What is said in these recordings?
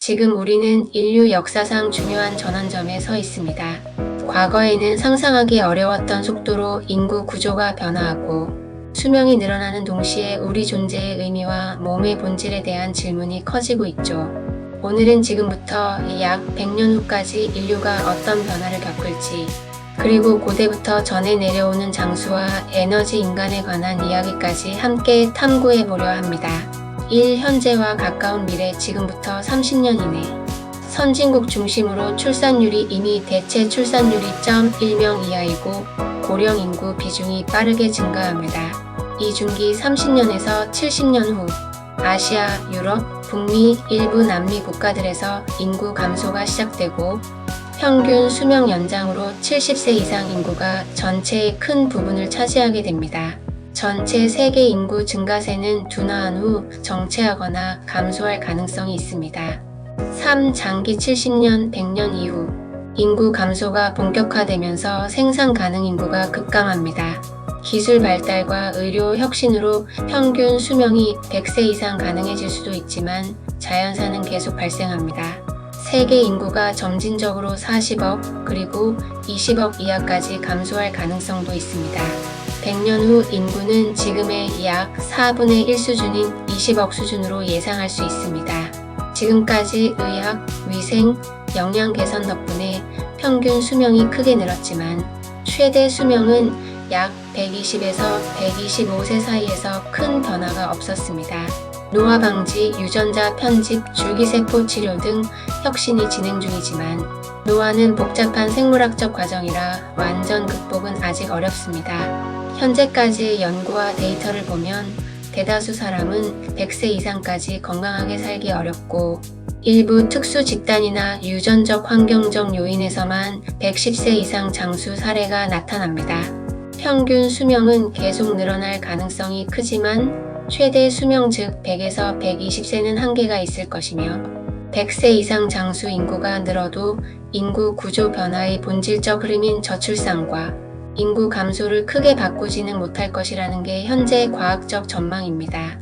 지금 우리는 인류 역사상 중요한 전환점에 서 있습니다. 과거에는 상상하기 어려웠던 속도로 인구 구조가 변화하고 수명이 늘어나는 동시에 우리 존재의 의미와 몸의 본질에 대한 질문이 커지고 있죠. 오늘은 지금부터 약 100년 후까지 인류가 어떤 변화를 겪을지, 그리고 고대부터 전해 내려오는 장수와 에너지 인간에 관한 이야기까지 함께 탐구해 보려 합니다. 1. 현재와 가까운 미래. 지금부터 30년 이내 선진국 중심으로 출산율이 이미 대체 출산율이 0.1명 이하이고 고령 인구 비중이 빠르게 증가합니다. 이 중기 30년에서 70년 후 아시아, 유럽, 북미, 일부 남미 국가들에서 인구 감소가 시작되고 평균 수명 연장으로 70세 이상 인구가 전체의 큰 부분을 차지하게 됩니다. 전체 세계 인구 증가세는 둔화한 후 정체하거나 감소할 가능성이 있습니다. 3. 장기 70년, 100년 이후 인구 감소가 본격화되면서 생산 가능 인구가 급감합니다. 기술 발달과 의료 혁신으로 평균 수명이 100세 이상 가능해질 수도 있지만 자연사는 계속 발생합니다. 세계 인구가 점진적으로 40억 그리고 20억 이하까지 감소할 가능성도 있습니다. 100년 후 인구는 지금의 약 4분의 1 수준인 20억 수준으로 예상할 수 있습니다. 지금까지 의학, 위생, 영양 개선 덕분에 평균 수명이 크게 늘었지만 최대 수명은 약 120에서 125세 사이에서 큰 변화가 없었습니다. 노화 방지, 유전자 편집, 줄기세포 치료 등 혁신이 진행 중이지만 노화는 복잡한 생물학적 과정이라 완전 극복은 아직 어렵습니다. 현재까지의 연구와 데이터를 보면 대다수 사람은 100세 이상까지 건강하게 살기 어렵고 일부 특수 집단이나 유전적 환경적 요인에서만 110세 이상 장수 사례가 나타납니다. 평균 수명은 계속 늘어날 가능성이 크지만 최대 수명 즉 100에서 120세는 한계가 있을 것이며 100세 이상 장수 인구가 늘어도 인구 구조 변화의 본질적 흐름인 저출산과 인구 감소를 크게 바꾸지는 못할 것이라는 게 현재 과학적 전망입니다.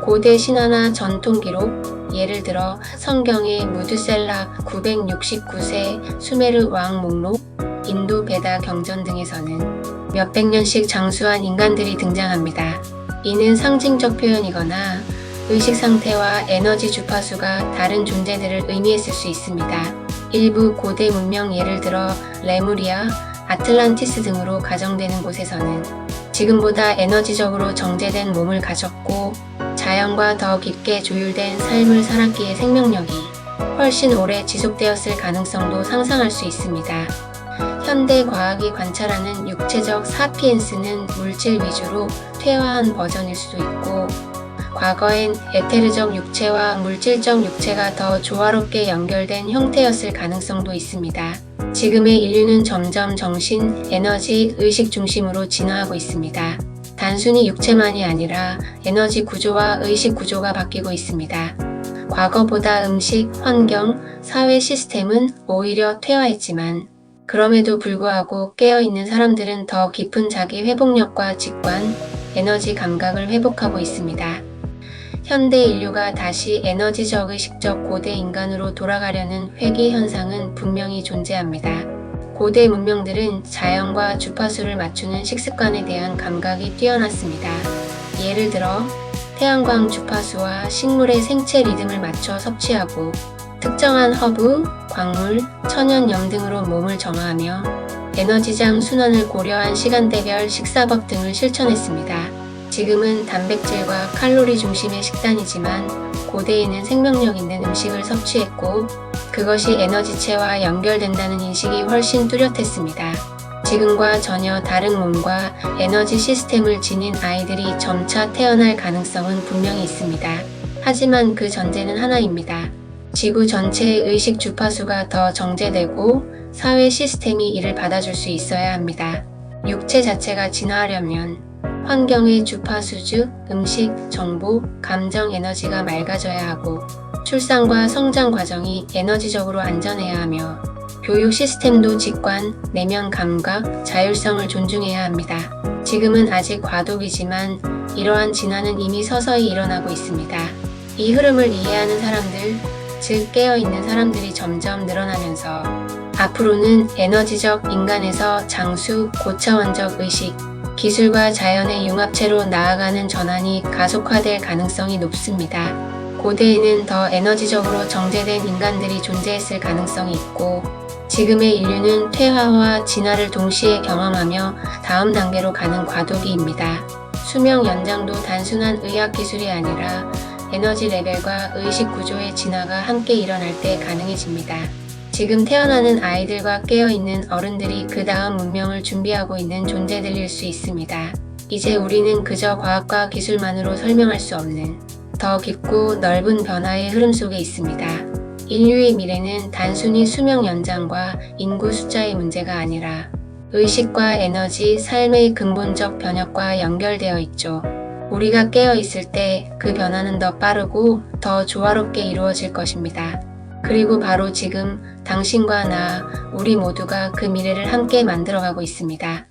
고대 신화나 전통 기록, 예를 들어 성경의 무드셀라 969세 수메르 왕 목록, 인도 베다 경전 등에서는 몇백 년씩 장수한 인간들이 등장합니다. 이는 상징적 표현이거나 의식 상태와 에너지 주파수가 다른 존재들을 의미했을 수 있습니다. 일부 고대 문명 예를 들어 레무리아, 아틀란티스 등으로 가정되는 곳에서는 지금보다 에너지적으로 정제된 몸을 가졌고 자연과 더 깊게 조율된 삶을 살았기에 생명력이 훨씬 오래 지속되었을 가능성도 상상할 수 있습니다. 현대 과학이 관찰하는 육체적 사피엔스는 물질 위주로 퇴화한 버전일 수도 있고 과거엔 에테르적 육체와 물질적 육체가 더 조화롭게 연결된 형태였을 가능성도 있습니다. 지금의 인류는 점점 정신, 에너지, 의식 중심으로 진화하고 있습니다. 단순히 육체만이 아니라 에너지 구조와 의식 구조가 바뀌고 있습니다. 과거보다 음식, 환경, 사회 시스템은 오히려 퇴화했지만 그럼에도 불구하고 깨어있는 사람들은 더 깊은 자기 회복력과 직관, 에너지 감각을 회복하고 있습니다. 현대 인류가 다시 에너지적 의식적 고대 인간으로 돌아가려는 회귀 현상은 분명히 존재합니다. 고대 문명들은 자연과 주파수를 맞추는 식습관에 대한 감각이 뛰어났습니다. 예를 들어 태양광 주파수와 식물의 생체 리듬을 맞춰 섭취하고 특정한 허브, 광물, 천연염 등으로 몸을 정화하며 에너지장 순환을 고려한 시간대별 식사법 등을 실천했습니다. 지금은 단백질과 칼로리 중심의 식단이지만 고대에는 생명력 있는 음식을 섭취했고 그것이 에너지체와 연결된다는 인식이 훨씬 뚜렷했습니다. 지금과 전혀 다른 몸과 에너지 시스템을 지닌 아이들이 점차 태어날 가능성은 분명히 있습니다. 하지만 그 전제는 하나입니다. 지구 전체의 의식 주파수가 더 정제되고 사회 시스템이 이를 받아줄 수 있어야 합니다. 육체 자체가 진화하려면 환경의 주파수 즉 음식, 정보, 감정 에너지가 맑아져야 하고 출산과 성장 과정이 에너지적으로 안전해야 하며 교육 시스템도 직관, 내면 감각, 자율성을 존중해야 합니다. 지금은 아직 과도기지만 이러한 진화는 이미 서서히 일어나고 있습니다. 이 흐름을 이해하는 사람들, 즉 깨어있는 사람들이 점점 늘어나면서 앞으로는 에너지적 인간에서 장수, 고차원적 의식, 기술과 자연의 융합체로 나아가는 전환이 가속화될 가능성이 높습니다. 고대에는 더 에너지적으로 정제된 인간들이 존재했을 가능성이 있고, 지금의 인류는 퇴화와 진화를 동시에 경험하며 다음 단계로 가는 과도기입니다. 수명 연장도 단순한 의학 기술이 아니라 에너지 레벨과 의식 구조의 진화가 함께 일어날 때 가능해집니다. 지금 태어나는 아이들과 깨어있는 어른들이 그 다음 문명을 준비하고 있는 존재들일 수 있습니다. 이제 우리는 그저 과학과 기술만으로 설명할 수 없는 더 깊고 넓은 변화의 흐름 속에 있습니다. 인류의 미래는 단순히 수명 연장과 인구 숫자의 문제가 아니라 의식과 에너지, 삶의 근본적 변혁과 연결되어 있죠. 우리가 깨어 있을 때 그 변화는 더 빠르고 더 조화롭게 이루어질 것입니다. 그리고 바로 지금 당신과 나, 우리 모두가 그 미래를 함께 만들어가고 있습니다.